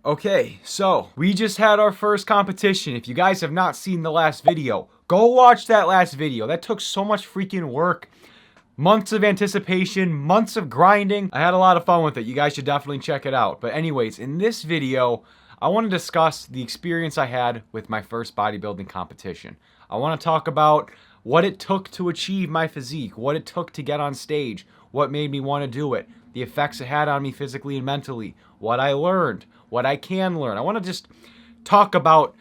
Okay, so we just had our first competition. If you guys have not seen the last video, go watch that last video. That took so much freaking work. Months of anticipation, months of grinding. I had a lot of fun with it. You guys should definitely check it out. But anyways, in this video, I want to discuss the experience I had with my first bodybuilding competition. I want to talk about what it took to achieve my physique, what it took to get on stage, what made me want to do it, the effects it had on me physically and mentally, what I learned, what I can learn. I want to just talk about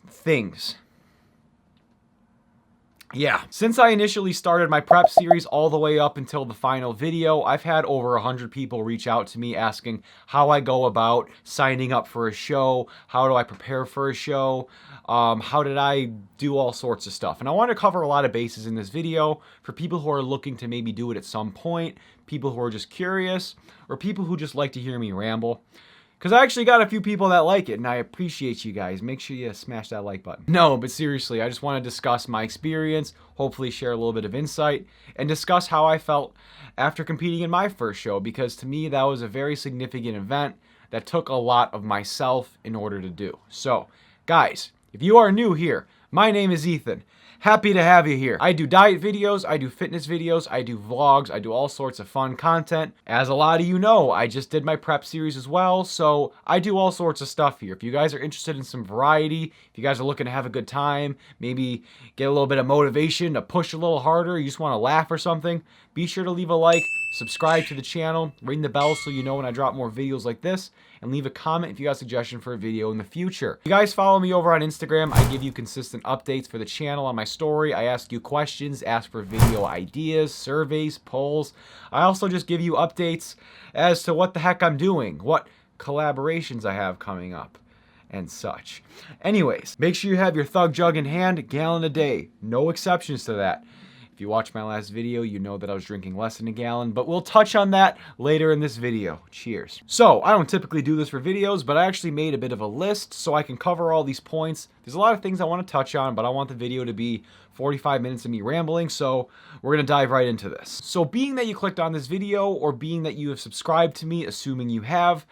things. Yeah, since I initially started my prep series all the way up until the final video, I've had over 100 people reach out to me asking how I go about signing up for a show, how do I prepare for a show, how did I do all sorts of stuff. And I want to cover a lot of bases in this video for people who are looking to maybe do it at some point, people who are just curious, or people who just like to hear me ramble. Because I actually got a few people that like it, and I appreciate you guys. Make sure you smash that like button. No, but seriously, I just want to discuss my experience, hopefully share a little bit of insight, and discuss how I felt after competing in my first show, because to me, that was a very significant event that took a lot of myself in order to do. So, guys, if you are new here, my name is Ethan. Happy to have you here. I do diet videos, I do fitness videos, I do vlogs, I do all sorts of fun content. As a lot of you know, I just did my prep series as well, so I do all sorts of stuff here. If you guys are interested in some variety, if you guys are looking to have a good time, maybe get a little bit of motivation to push a little harder, you just want to laugh or something, be sure to leave a like, subscribe to the channel, ring the bell so you know when I drop more videos like this, and leave a comment if you got a suggestion for a video in the future. If you guys follow me over on Instagram, I give you consistent updates for the channel on my story. I ask you questions, ask for video ideas, surveys, polls. I also just give you updates as to what the heck I'm doing, what collaborations I have coming up, and such. Anyways, make sure you have your Thug Jug in hand, a gallon a day. No exceptions to that. If you watched my last video, you know that I was drinking less than a gallon, but we'll touch on that later in this video. Cheers. So, I don't typically do this for videos, but I actually made a bit of a list so I can cover all these points. There's a lot of things I want to touch on, but I want the video to be 45 minutes of me rambling, so we're going to dive right into this. So, being that you clicked on this video, or being that you have subscribed to me, assuming you have,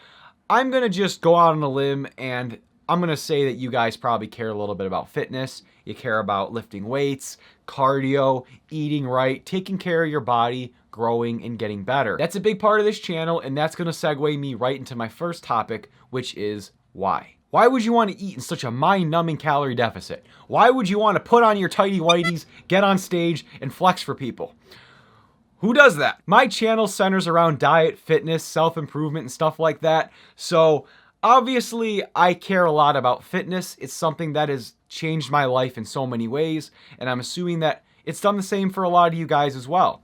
I'm going to just go out on a limb and I'm going to say that you guys probably care a little bit about fitness. You care about lifting weights, cardio, eating right, taking care of your body, growing, and getting better. That's a big part of this channel, and that's going to segue me right into my first topic, which is why. Why would you want to eat in such a mind-numbing calorie deficit? Why would you want to put on your tighty whities, get on stage, and flex for people? Who does that? My channel centers around diet, fitness, self-improvement, and stuff like that, so obviously, I care a lot about fitness. It's something that has changed my life in so many ways, and I'm assuming that it's done the same for a lot of you guys as well.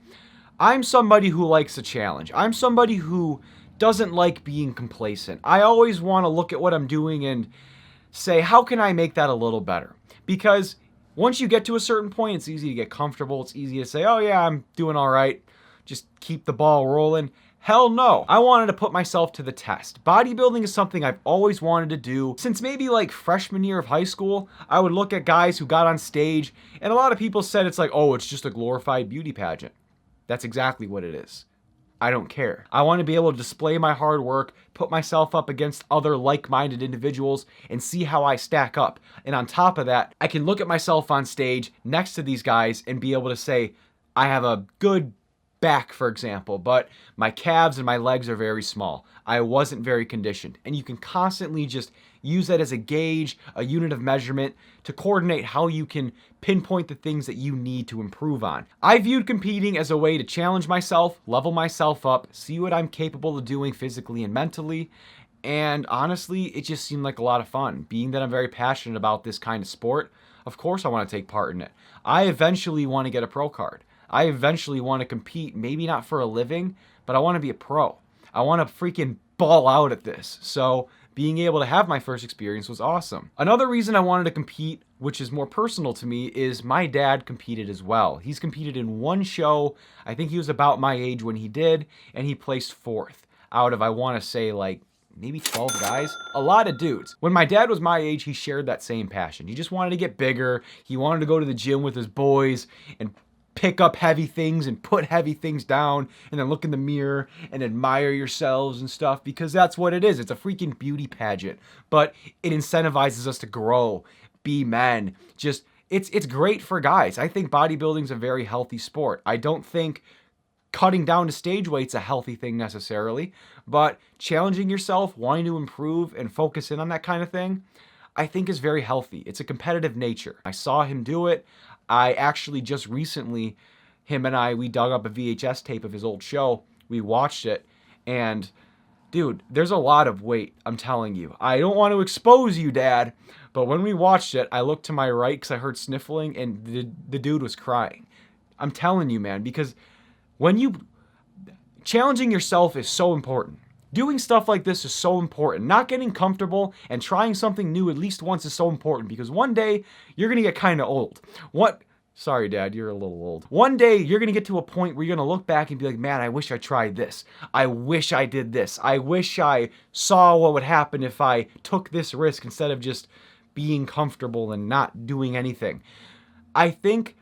I'm somebody who likes a challenge. I'm somebody who doesn't like being complacent. I always want to look at what I'm doing and say, how can I make that a little better? Because once you get to a certain point, it's easy to get comfortable. It's easy to say, oh yeah, I'm doing all right. Just keep the ball rolling. Hell no. I wanted to put myself to the test. Bodybuilding is something I've always wanted to do. Since maybe like freshman year of high school, I would look at guys who got on stage, and a lot of people said it's like, oh, it's just a glorified beauty pageant. That's exactly what it is. I don't care. I want to be able to display my hard work, put myself up against other like-minded individuals, and see how I stack up. And on top of that, I can look at myself on stage next to these guys and be able to say, I have a good back, for example, but my calves and my legs are very small. I wasn't very conditioned. And you can constantly just use that as a gauge, a unit of measurement to coordinate how you can pinpoint the things that you need to improve on. I viewed competing as a way to challenge myself, level myself up, see what I'm capable of doing physically and mentally. And honestly, it just seemed like a lot of fun. Being that I'm very passionate about this kind of sport, of course I want to take part in it. I eventually want to get a pro card. I eventually want to compete, maybe not for a living, but I want to be a pro. I want to freaking ball out at this. So being able to have my first experience was awesome. Another reason I wanted to compete, which is more personal to me, is my dad competed as well. He's competed in one show. I think he was about my age when he did, and he placed 4th out of, I want to say, like maybe 12 guys, a lot of dudes. When my dad was my age, he shared that same passion. He just wanted to get bigger. He wanted to go to the gym with his boys and pick up heavy things and put heavy things down and then look in the mirror and admire yourselves and stuff, because that's what it is. It's a freaking beauty pageant, but it incentivizes us to grow, be men. Just it's great for guys. I think bodybuilding's a very healthy sport. I don't think cutting down to stage weight's a healthy thing necessarily, but challenging yourself, wanting to improve and focus in on that kind of thing, I think is very healthy. It's a competitive nature. I saw him do it. I actually just recently, him and I, we dug up a VHS tape of his old show. We watched it, and dude, there's a lot of weight, I'm telling you. I don't want to expose you, Dad, but when we watched it, I looked to my right because I heard sniffling, and the dude was crying. I'm telling you, man, because when challenging yourself is so important. Doing stuff like this is so important. Not getting comfortable and trying something new at least once is so important, because one day you're going to get kind of old. Sorry, Dad, you're a little old. One day you're going to get to a point where you're going to look back and be like, man, I wish I tried this. I wish I did this. I wish I saw what would happen if I took this risk instead of just being comfortable and not doing anything. I think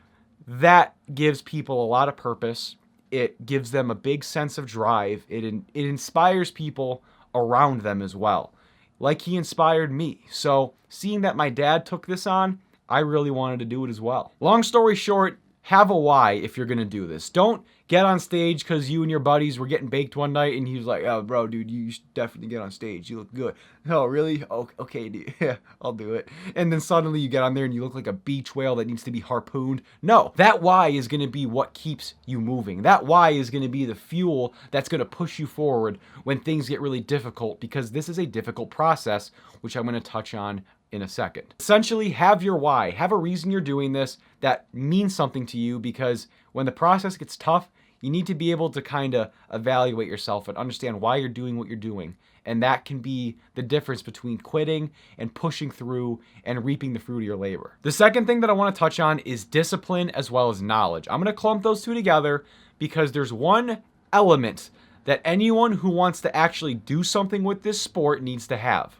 that gives people a lot of purpose. It gives them a big sense of drive. It inspires people around them as well, like he inspired me. So seeing that my dad took this on, I really wanted to do it as well. Long story short, have a why if you're going to do this. Don't get on stage because you and your buddies were getting baked one night and he was like, oh, bro, dude, you should definitely get on stage. You look good. Oh, really? Oh, okay, dude. Yeah, I'll do it. And then suddenly you get on there and you look like a beach whale that needs to be harpooned. No, that why is going to be what keeps you moving. That why is going to be the fuel that's going to push you forward when things get really difficult, because this is a difficult process, which I'm going to touch on in a second. Essentially, have your why. Have a reason you're doing this that means something to you, because when the process gets tough, you need to be able to kind of evaluate yourself and understand why you're doing what you're doing. And that can be the difference between quitting and pushing through and reaping the fruit of your labor. The second thing that I want to touch on is discipline as well as knowledge. I'm going to clump those two together because there's one element that anyone who wants to actually do something with this sport needs to have,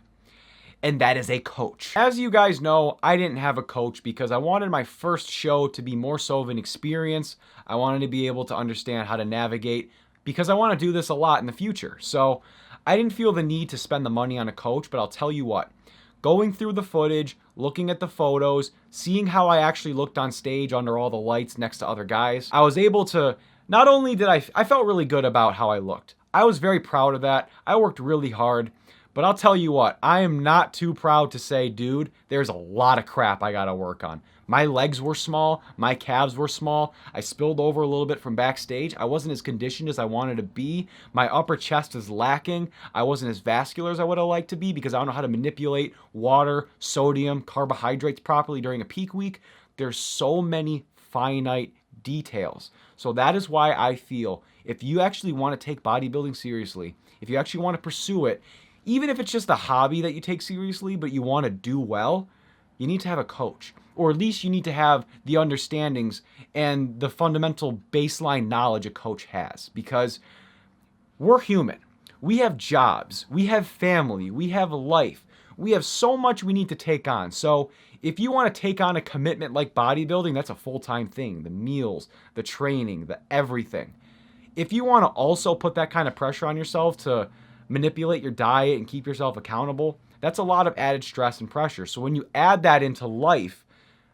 and that is a coach. As you guys know, I didn't have a coach because I wanted my first show to be more so of an experience. I wanted to be able to understand how to navigate, because I want to do this a lot in the future. So I didn't feel the need to spend the money on a coach, but I'll tell you what, going through the footage, looking at the photos, seeing how I actually looked on stage under all the lights next to other guys, I was able to, not only did I felt really good about how I looked. I was very proud of that. I worked really hard. But I'll tell you what, I am not too proud to say, dude, there's a lot of crap I gotta work on. My legs were small, my calves were small, I spilled over a little bit from backstage, I wasn't as conditioned as I wanted to be, my upper chest is lacking, I wasn't as vascular as I would have liked to be because I don't know how to manipulate water, sodium, carbohydrates properly during a peak week. There's so many finite details. So that is why I feel if you actually want to take bodybuilding seriously, if you actually want to pursue it, even if it's just a hobby that you take seriously, but you want to do well, you need to have a coach. Or at least you need to have the understandings and the fundamental baseline knowledge a coach has. Because we're human. We have jobs. We have family. We have life. We have so much we need to take on. So if you want to take on a commitment like bodybuilding, that's a full-time thing. The meals, the training, the everything. If you want to also put that kind of pressure on yourself to manipulate your diet and keep yourself accountable, that's a lot of added stress and pressure. So when you add that into life,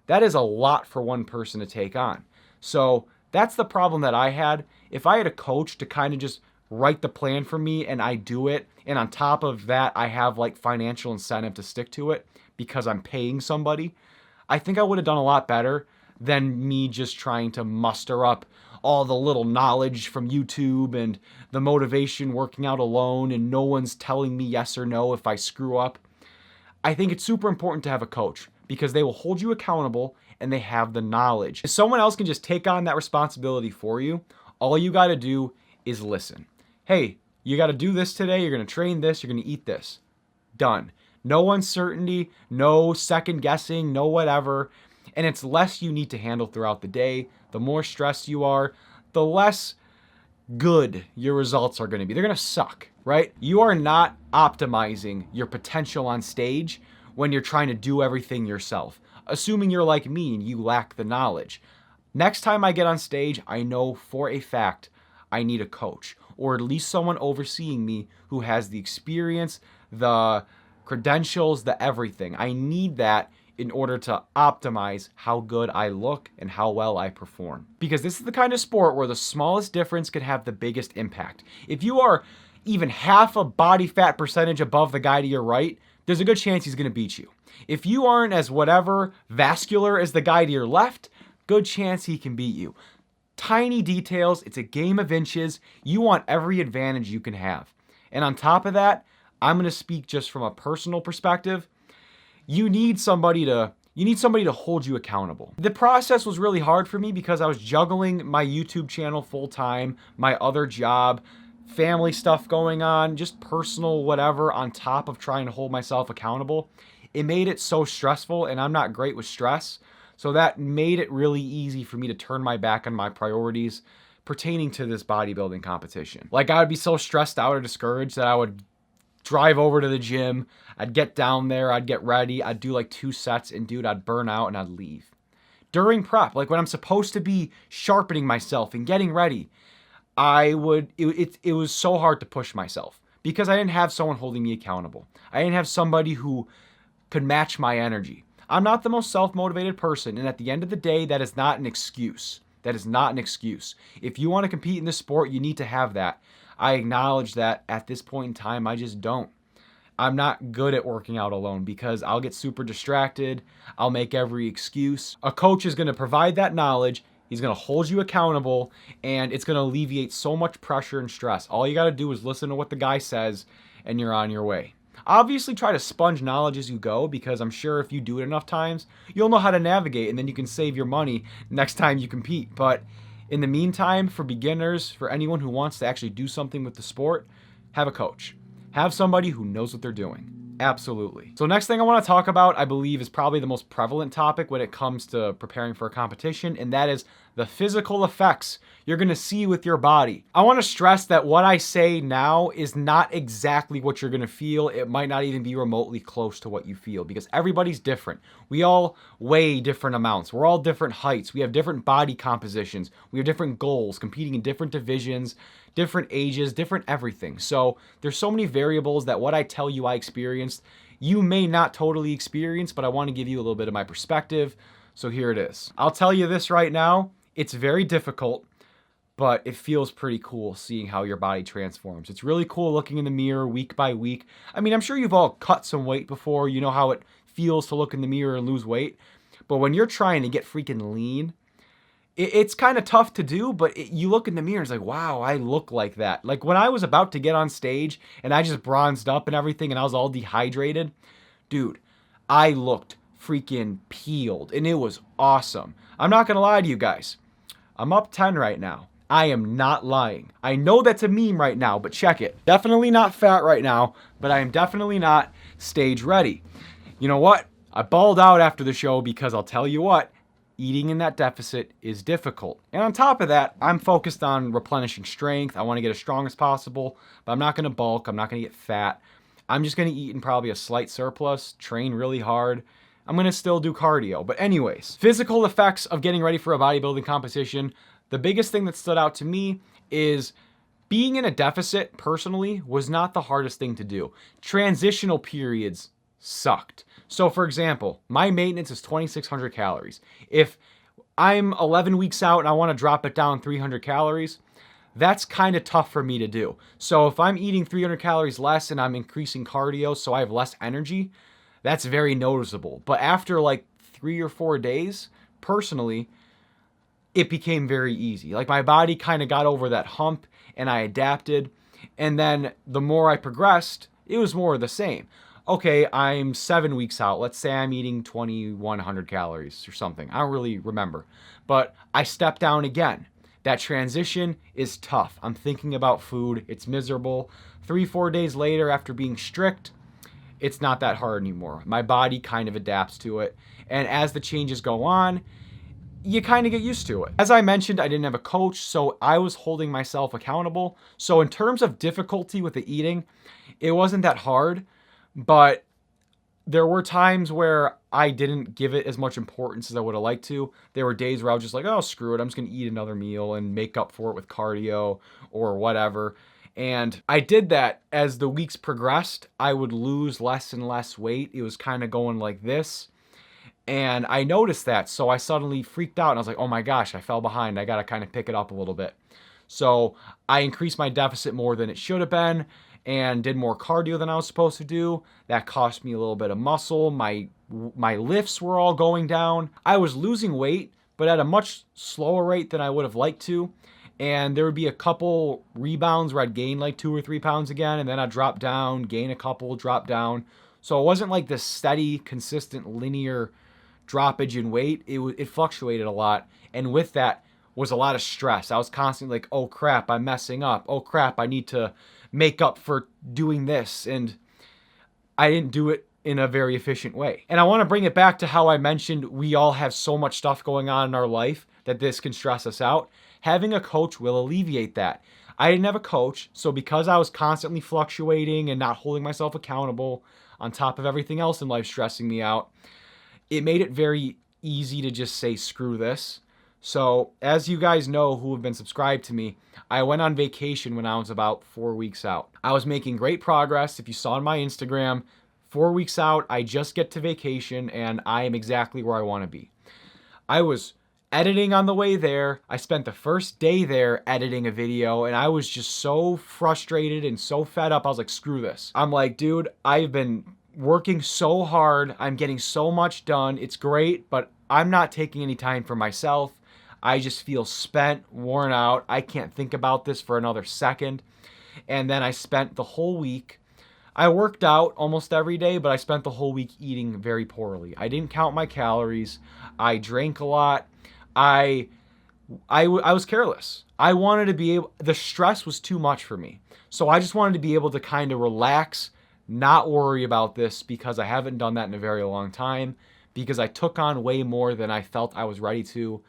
that is a lot for one person to take on. So that's the problem that I had. If I had a coach to kind of just write the plan for me and I do it, and on top of that, I have like financial incentive to stick to it because I'm paying somebody, I think I would have done a lot better than me just trying to muster up all the little knowledge from YouTube and the motivation working out alone and no one's telling me yes or no if I screw up. I think it's super important to have a coach because they will hold you accountable and they have the knowledge. If someone else can just take on that responsibility for you, all you got to do is listen. Hey, you got to do this today. You're going to train this. You're going to eat this. Done. No uncertainty, no second guessing, no whatever. And it's less you need to handle throughout the day. The more stressed you are, the less good your results are going to be. They're going to suck, right? You are not optimizing your potential on stage when you're trying to do everything yourself. Assuming you're like me and you lack the knowledge. Next time I get on stage, I know for a fact I need a coach, or at least someone overseeing me who has the experience, the credentials, the everything. I need that in order to optimize how good I look and how well I perform. Because this is the kind of sport where the smallest difference could have the biggest impact. If you are even half a body fat percentage above the guy to your right, there's a good chance he's going to beat you. If you aren't as whatever vascular as the guy to your left, good chance he can beat you. Tiny details, it's a game of inches. You want every advantage you can have. And on top of that, I'm going to speak just from a personal perspective. You need somebody to hold you accountable. The process was really hard for me because I was juggling my YouTube channel full time, my other job, family stuff going on, just personal whatever on top of trying to hold myself accountable. It made it so stressful, and I'm not great with stress. So that made it really easy for me to turn my back on my priorities pertaining to this bodybuilding competition. Like, I would be so stressed out or discouraged that I would drive over to the gym, I'd get down there, I'd get ready, I'd do like 2 sets, and dude, I'd burn out and I'd leave. During prep, like when I'm supposed to be sharpening myself and getting ready, it was so hard to push myself because I didn't have someone holding me accountable. I didn't have somebody who could match my energy. I'm not the most self-motivated person, and at the end of the day, that is not an excuse. That is not an excuse. If you want to compete in this sport, you need to have that. I acknowledge that at this point in time, I just don't. I'm not good at working out alone because I'll get super distracted. I'll make every excuse. A coach is going to provide that knowledge. He's going to hold you accountable, and it's going to alleviate so much pressure and stress. All you got to do is listen to what the guy says, and you're on your way. Obviously, try to sponge knowledge as you go, because I'm sure if you do it enough times, you'll know how to navigate, and then you can save your money next time you compete. But in the meantime, for beginners, for anyone who wants to actually do something with the sport, have a coach. Have somebody who knows what they're doing. Absolutely. So next thing I want to talk about, I believe, is probably the most prevalent topic when it comes to preparing for a competition, and that is the physical effects you're going to see with your body. I want to stress that what I say now is not exactly what you're going to feel. It might not even be remotely close to what you feel because everybody's different. We all weigh different amounts. We're all different heights. We have different body compositions. We have different goals, competing in different divisions, different ages, different everything. So there's so many variables that what I tell you I experienced, you may not totally experience, but I want to give you a little bit of my perspective. So here it is. I'll tell you this right now. It's very difficult, but it feels pretty cool seeing how your body transforms. It's really cool looking in the mirror week by week. I mean, I'm sure you've all cut some weight before. You know how it feels to look in the mirror and lose weight. But when you're trying to get freaking lean, it's kind of tough to do, but you look in the mirror and it's like, wow, I look like that. Like when I was about to get on stage and I just bronzed up and everything and I was all dehydrated, dude, I looked freaking peeled and it was awesome. I'm not going to lie to you guys. I'm up 10 right now. I am not lying. I know that's a meme right now, but check it. Definitely not fat right now, but I am definitely not stage ready. You know what? I balled out after the show because I'll tell you what, eating in that deficit is difficult. And on top of that, I'm focused on replenishing strength. I want to get as strong as possible, but I'm not going to bulk. I'm not going to get fat. I'm just going to eat in probably a slight surplus, train really hard. I'm going to still do cardio. But anyways, physical effects of getting ready for a bodybuilding competition. The biggest thing that stood out to me is being in a deficit personally was not the hardest thing to do. Transitional periods sucked. So for example, my maintenance is 2,600 calories. If I'm 11 weeks out and I want to drop it down 300 calories, that's kind of tough for me to do. So if I'm eating 300 calories less and I'm increasing cardio so I have less energy, that's very noticeable. But after like 3 or 4 days, personally, it became very easy. Like my body kind of got over that hump and I adapted. And then the more I progressed, it was more of the same. Okay, I'm 7 weeks out. Let's say I'm eating 2,100 calories or something. I don't really remember. But I step down again. That transition is tough. I'm thinking about food. It's miserable. 3-4 days later, after being strict, it's not that hard anymore. My body kind of adapts to it. And as the changes go on, you kind of get used to it. As I mentioned, I didn't have a coach, so I was holding myself accountable. So in terms of difficulty with the eating, it wasn't that hard. But there were times where I didn't give it as much importance as I would have liked to. There were days where I was just like, oh, screw it. I'm just going to eat another meal and make up for it with cardio or whatever. And I did that as the weeks progressed. I would lose less and less weight. It was kind of going like this. And I noticed that. So I suddenly freaked out and I was like, oh my gosh, I fell behind. I got to kind of pick it up a little bit. So I increased my deficit more than it should have been and did more cardio than I was supposed to do. That cost me a little bit of muscle. My lifts were all going down. I was losing weight, but at a much slower rate than I would have liked to. And there would be a couple rebounds where I'd gain like 2 or 3 pounds again, and then I'd drop down, gain a couple, drop down. So it wasn't like this steady, consistent, linear droppage in weight. It fluctuated a lot. And with that was a lot of stress. I was constantly like, oh crap, I'm messing up. Oh crap, I need to make up for doing this. And I didn't do it in a very efficient way. And I want to bring it back to how I mentioned we all have so much stuff going on in our life that this can stress us out. Having a coach will alleviate that. I didn't have a coach, so because I was constantly fluctuating and not holding myself accountable on top of everything else in life stressing me out, it made it very easy to just say, screw this. So as you guys know who have been subscribed to me, I went on vacation when I was about 4 weeks out. I was making great progress. If you saw on my Instagram, 4 weeks out, I just get to vacation and I am exactly where I want to be. I was editing on the way there. I spent the first day there editing a video and I was just so frustrated and so fed up. I was like, screw this. I'm like, dude, I've been working so hard. I'm getting so much done. It's great, but I'm not taking any time for myself. I just feel spent, worn out. I can't think about this for another second. And then I spent the whole week. I worked out almost every day, but I spent the whole week eating very poorly. I didn't count my calories. I drank a lot. I was careless. I wanted to be able, the stress was too much for me. So I just wanted to be able to kind of relax, not worry about this because I haven't done that in a very long time, because I took on way more than I felt I was ready to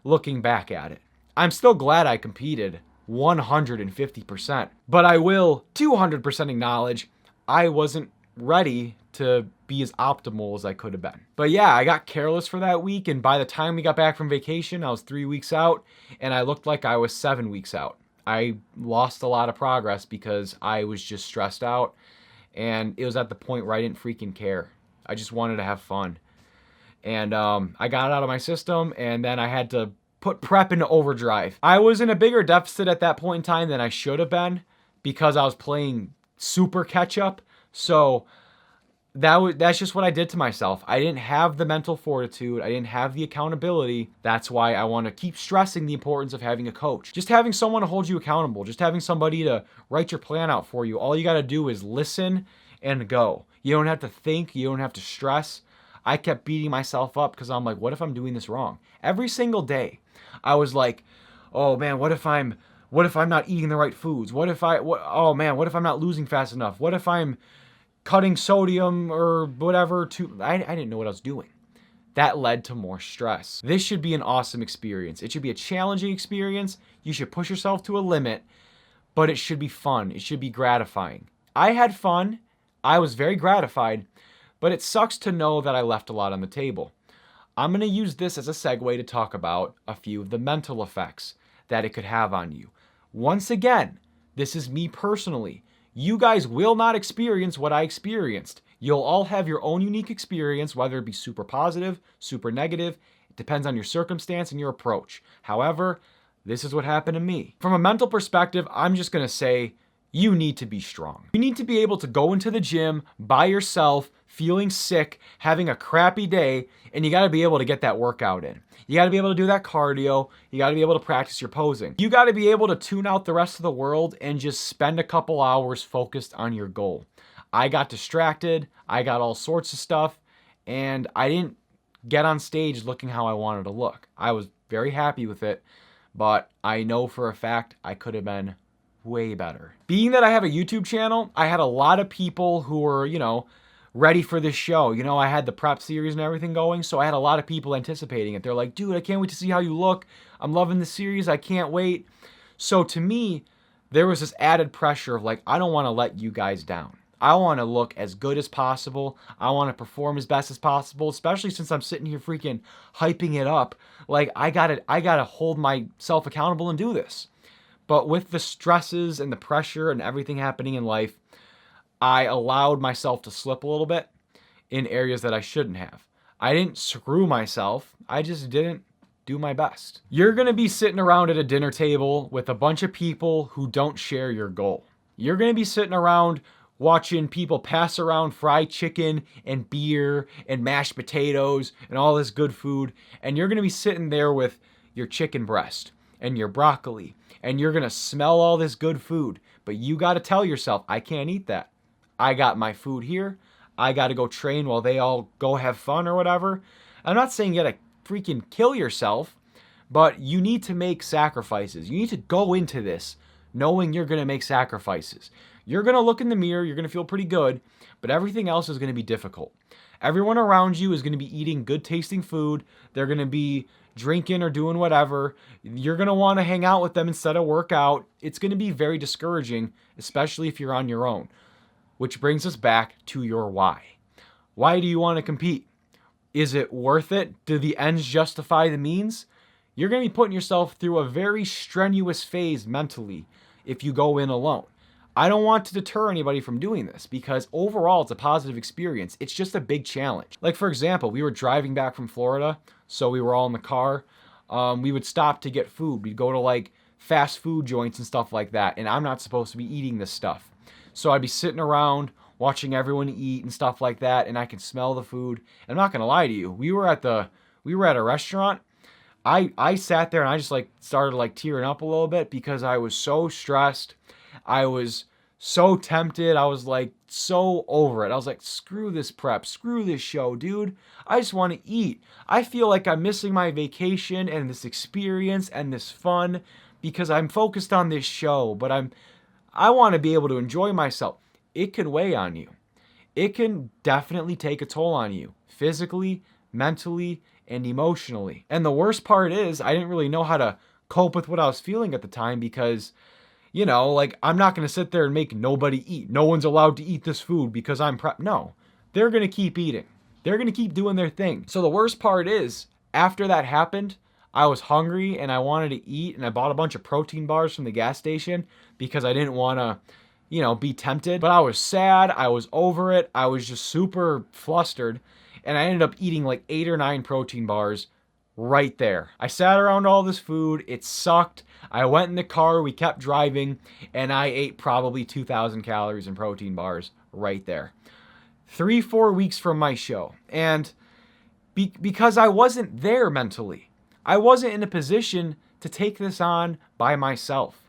looking back at it. I'm still glad I competed 150%, but I will 200% acknowledge I wasn't ready to be as optimal as I could have been. But yeah, I got careless for that week, and by the time we got back from vacation, I was 3 weeks out, and I looked like I was 7 weeks out. I lost a lot of progress because I was just stressed out, and it was at the point where I didn't freaking care. I just wanted to have fun. And I got it out of my system, and then I had to put prep into overdrive. I was in a bigger deficit at that point in time than I should have been because I was playing super catch up. So that's just what I did to myself. I didn't have the mental fortitude. I didn't have the accountability. That's why I want to keep stressing the importance of having a coach. Just having someone to hold you accountable. Just having somebody to write your plan out for you. All you got to do is listen and go. You don't have to think. You don't have to stress. I kept beating myself up because I'm like, what if I'm doing this wrong? Every single day, I was like, oh man, what if I'm not eating the right foods? What if I'm not losing fast enough? What if I'm cutting sodium or whatever I didn't know what I was doing. That led to more stress. This should be an awesome experience. It should be a challenging experience. You should push yourself to a limit, but it should be fun. It should be gratifying. I had fun. I was very gratified, but it sucks to know that I left a lot on the table. I'm going to use this as a segue to talk about a few of the mental effects that it could have on you. Once again, this is me personally. You guys will not experience what I experienced. You'll all have your own unique experience, whether it be super positive, super negative. It depends on your circumstance and your approach. However, this is what happened to me. From a mental perspective, I'm just going to say you need to be strong. You need to be able to go into the gym by yourself, feeling sick, having a crappy day, and you got to be able to get that workout in. You got to be able to do that cardio. You got to be able to practice your posing. You got to be able to tune out the rest of the world and just spend a couple hours focused on your goal. I got distracted. I got all sorts of stuff, and I didn't get on stage looking how I wanted to look. I was very happy with it, but I know for a fact I could have been way better. Being that I have a YouTube channel, I had a lot of people who were, ready for this show. I had the prep series and everything going, so I had a lot of people anticipating it. They're like, dude, I can't wait to see how you look. I'm loving the series. I can't wait. So to me, there was this added pressure of like, I don't want to let you guys down. I want to look as good as possible. I want to perform as best as possible, especially since I'm sitting here freaking hyping it up. Like, I gotta hold myself accountable and do this. But with the stresses and the pressure and everything happening in life, I allowed myself to slip a little bit in areas that I shouldn't have. I didn't screw myself. I just didn't do my best. You're going to be sitting around at a dinner table with a bunch of people who don't share your goal. You're going to be sitting around watching people pass around fried chicken and beer and mashed potatoes and all this good food. And you're going to be sitting there with your chicken breast and your broccoli. And you're going to smell all this good food. But you got to tell yourself, I can't eat that. I got my food here. I got to go train while they all go have fun or whatever. I'm not saying you got to freaking kill yourself, but you need to make sacrifices. You need to go into this knowing you're going to make sacrifices. You're going to look in the mirror, you're going to feel pretty good, but everything else is going to be difficult. Everyone around you is going to be eating good tasting food. They're going to be drinking or doing whatever. You're going to want to hang out with them instead of work out. It's going to be very discouraging, especially if you're on your own. Which brings us back to your why. Why do you want to compete? Is it worth it? Do the ends justify the means? You're going to be putting yourself through a very strenuous phase mentally if you go in alone. I don't want to deter anybody from doing this because overall it's a positive experience. It's just a big challenge. Like, for example, we were driving back from Florida, so we were all in the car. We would stop to get food. We'd go to like fast food joints and stuff like that, and I'm not supposed to be eating this stuff. So I'd be sitting around watching everyone eat and stuff like that, and I can smell the food. And I'm not gonna lie to you, we were at a restaurant. I sat there and I just like started like tearing up a little bit because I was so stressed. I was so tempted. I was like so over it. I was like, screw this prep, screw this show, dude. I just want to eat. I feel like I'm missing my vacation and this experience and this fun because I'm focused on this show, but I want to be able to enjoy myself. It can weigh on you. It can definitely take a toll on you, physically, mentally, and emotionally. And the worst part is, I didn't really know how to cope with what I was feeling at the time because, you know, like, I'm not going to sit there and make nobody eat. No one's allowed to eat this food because I'm No, they're going to keep eating. They're going to keep doing their thing. So the worst part is, after that happened, I was hungry and I wanted to eat, and I bought a bunch of protein bars from the gas station because I didn't want to, you know, be tempted. But I was sad. I was over it. I was just super flustered. And I ended up eating like 8 or 9 protein bars right there. I sat around all this food. It sucked. I went in the car. We kept driving. And I ate probably 2,000 calories in protein bars right there. 3-4 weeks from my show. And because I wasn't there mentally. I wasn't in a position to take this on by myself.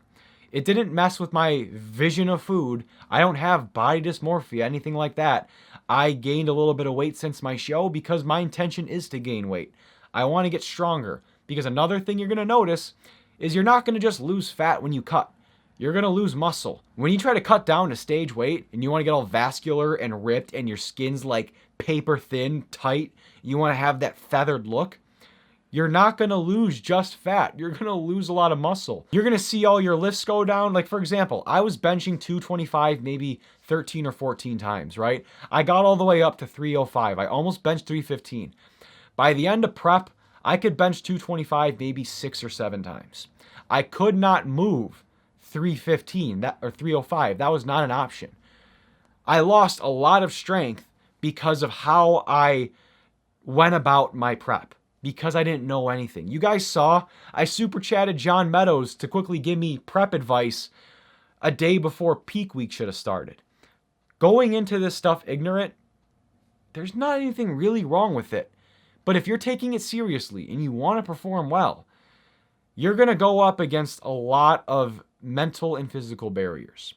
It didn't mess with my vision of food. I don't have body dysmorphia, anything like that. I gained a little bit of weight since my show because my intention is to gain weight. I want to get stronger because another thing you're going to notice is you're not going to just lose fat when you cut. You're going to lose muscle. When you try to cut down to stage weight and you want to get all vascular and ripped and your skin's like paper thin, tight, you want to have that feathered look, you're not going to lose just fat. You're going to lose a lot of muscle. You're going to see all your lifts go down. Like, for example, I was benching 225 maybe 13 or 14 times, right? I got all the way up to 305. I almost benched 315. By the end of prep, I could bench 225 maybe 6 or 7 times. I could not move 315 or 305. That was not an option. I lost a lot of strength because of how I went about my prep. Because I didn't know anything. You guys saw, I super chatted John Meadows to quickly give me prep advice a day before peak week should have started. Going into this stuff ignorant, there's not anything really wrong with it. But if you're taking it seriously and you want to perform well, you're going to go up against a lot of mental and physical barriers.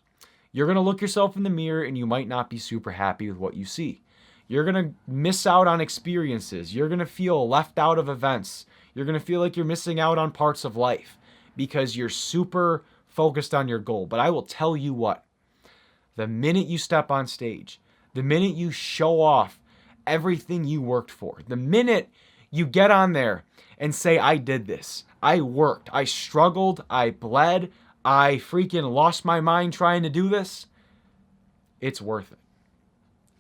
You're going to look yourself in the mirror and you might not be super happy with what you see. You're going to miss out on experiences. You're going to feel left out of events. You're going to feel like you're missing out on parts of life because you're super focused on your goal. But I will tell you what, the minute you step on stage, the minute you show off everything you worked for, the minute you get on there and say, I did this, I worked, I struggled, I bled, I freaking lost my mind trying to do this, it's worth it.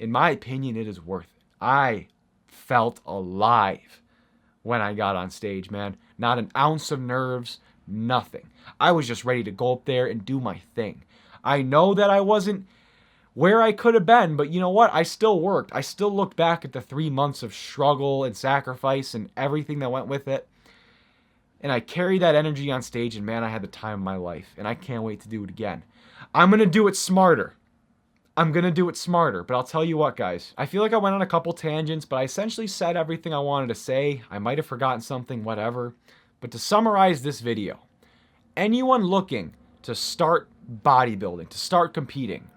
in my opinion, it is worth it. I felt alive when I got on stage, man. Not an ounce of nerves, nothing. I was just ready to go up there and do my thing. I know that I wasn't where I could have been, but you know what? I still worked. I still looked back at the 3 months of struggle and sacrifice and everything that went with it. And I carried that energy on stage, and man, I had the time of my life, and I can't wait to do it again. I'm going to do it smarter. But I'll tell you what, guys. I feel like I went on a couple tangents, but I essentially said everything I wanted to say. I might have forgotten something, whatever. But to summarize this video, anyone looking to start bodybuilding, to start competing,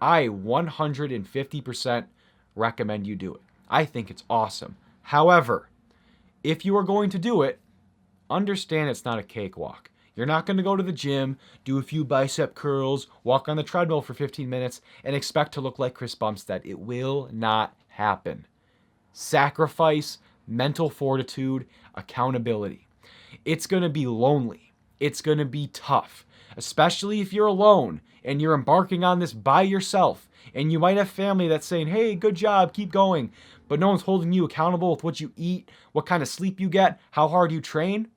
I 150% recommend you do it. I think it's awesome. However, if you are going to do it, understand it's not a cakewalk. You're not going to go to the gym, do a few bicep curls, walk on the treadmill for 15 minutes, and expect to look like Chris Bumstead. It will not happen. Sacrifice, mental fortitude, accountability. It's going to be lonely. It's going to be tough, especially if you're alone and you're embarking on this by yourself. And you might have family that's saying, hey, good job, keep going. But no one's holding you accountable with what you eat, what kind of sleep you get, how hard you train.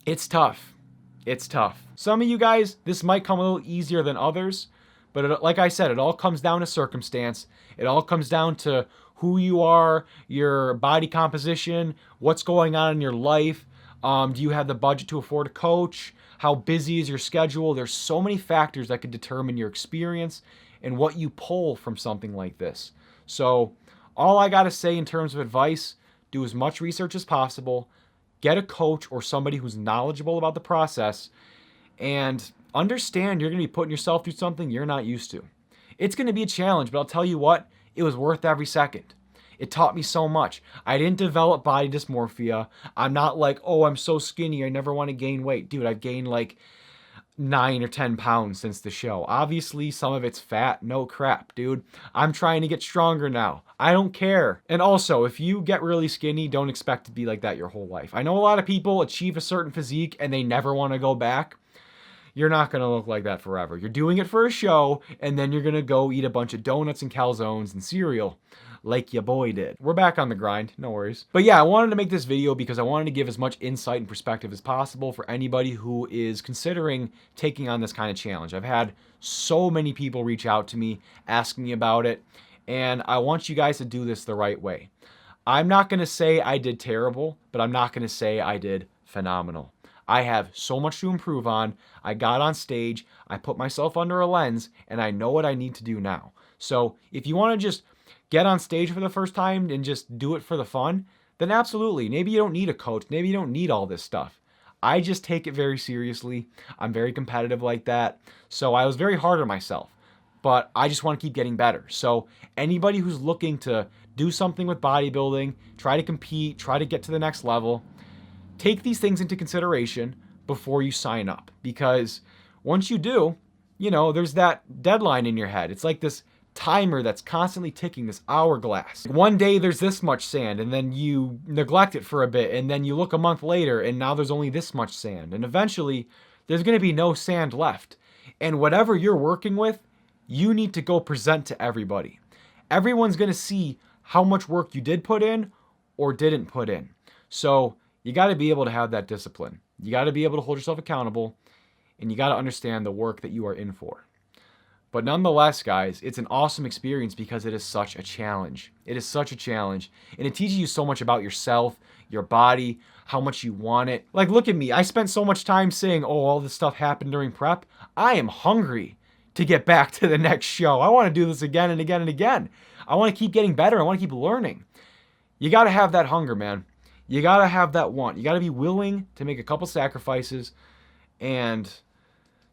It's tough. It's tough. Some of you guys, this might come a little easier than others, but like I said, it all comes down to circumstance. It all comes down to who you are, your body composition, what's going on in your life. Do you have the budget to afford a coach? How busy is your schedule? There's so many factors that could determine your experience and what you pull from something like this. So all I got to say in terms of advice, do as much research as possible. Get a coach or somebody who's knowledgeable about the process, and understand you're going to be putting yourself through something you're not used to. It's going to be a challenge, but I'll tell you what, it was worth every second. It taught me so much. I didn't develop body dysmorphia. I'm not like, oh, I'm so skinny, I never want to gain weight. Dude, I've gained like 9 or 10 pounds since the show. Obviously, some of it's fat. No crap, dude. I'm trying to get stronger now. I don't care. And also, if you get really skinny, don't expect to be like that your whole life. I know a lot of people achieve a certain physique and they never want to go back. You're not going to look like that forever. You're doing it for a show, and then you're going to go eat a bunch of donuts and calzones and cereal like your boy did. We're back on the grind, no worries. But yeah, I wanted to make this video because I wanted to give as much insight and perspective as possible for anybody who is considering taking on this kind of challenge. I've had so many people reach out to me asking me about it, and I want you guys to do this the right way. I'm not going to say I did terrible, but I'm not going to say I did phenomenal. I have so much to improve on. I got on stage, I put myself under a lens, and I know what I need to do now. So if you want to just get on stage for the first time and just do it for the fun, then absolutely. Maybe you don't need a coach. Maybe you don't need all this stuff. I just take it very seriously. I'm very competitive like that. So I was very hard on myself, but I just want to keep getting better. So anybody who's looking to do something with bodybuilding, try to compete, try to get to the next level, take these things into consideration before you sign up. Because once you do, you know, there's that deadline in your head. It's like this timer that's constantly ticking, this hourglass. One day there's this much sand, and then you neglect it for a bit, and then you look a month later and now there's only this much sand, and eventually there's going to be no sand left. And whatever you're working with, you need to go present to everybody. Everyone's going to see how much work you did put in or didn't put in. So you got to be able to have that discipline. You got to be able to hold yourself accountable, and you got to understand the work that you are in for. But nonetheless, guys, it's an awesome experience because it is such a challenge. It is such a challenge. And it teaches you so much about yourself, your body, how much you want it. Like, look at me. I spent so much time saying, oh, all this stuff happened during prep. I am hungry to get back to the next show. I want to do this again and again and again. I want to keep getting better. I want to keep learning. You got to have that hunger, man. You got to have that want. You got to be willing to make a couple sacrifices and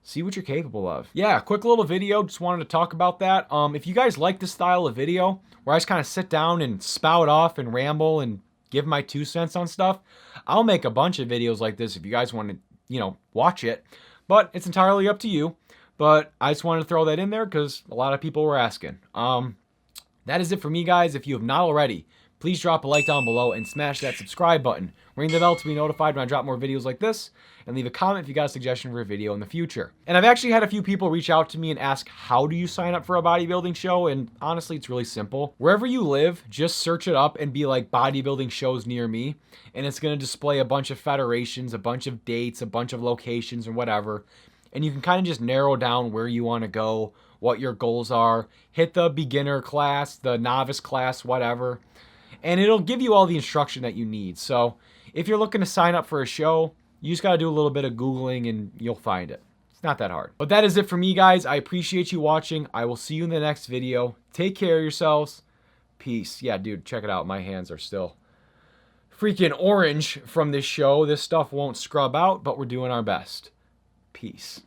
see what you're capable of. Yeah, quick little video. Just wanted to talk about that. If you guys like this style of video where I just kind of sit down and spout off and ramble and give my 2 cents on stuff, I'll make a bunch of videos like this if you guys want to, you know, watch it. But it's entirely up to you. But I just wanted to throw that in there because a lot of people were asking. That is it for me, guys. If you have not already, please drop a like down below and smash that subscribe button. Ring the bell to be notified when I drop more videos like this, and leave a comment if you got a suggestion for a video in the future. And I've actually had a few people reach out to me and ask, how do you sign up for a bodybuilding show? And honestly, it's really simple. Wherever you live, just search it up and be like bodybuilding shows near me, and it's gonna display a bunch of federations, a bunch of dates, a bunch of locations, and whatever. And you can kind of just narrow down where you wanna go, what your goals are, hit the beginner class, the novice class, whatever. And it'll give you all the instruction that you need. So if you're looking to sign up for a show, you just got to do a little bit of Googling and you'll find it. It's not that hard. But that is it for me, guys. I appreciate you watching. I will see you in the next video. Take care of yourselves. Peace. Yeah, dude, check it out. My hands are still freaking orange from this show. This stuff won't scrub out, but we're doing our best. Peace.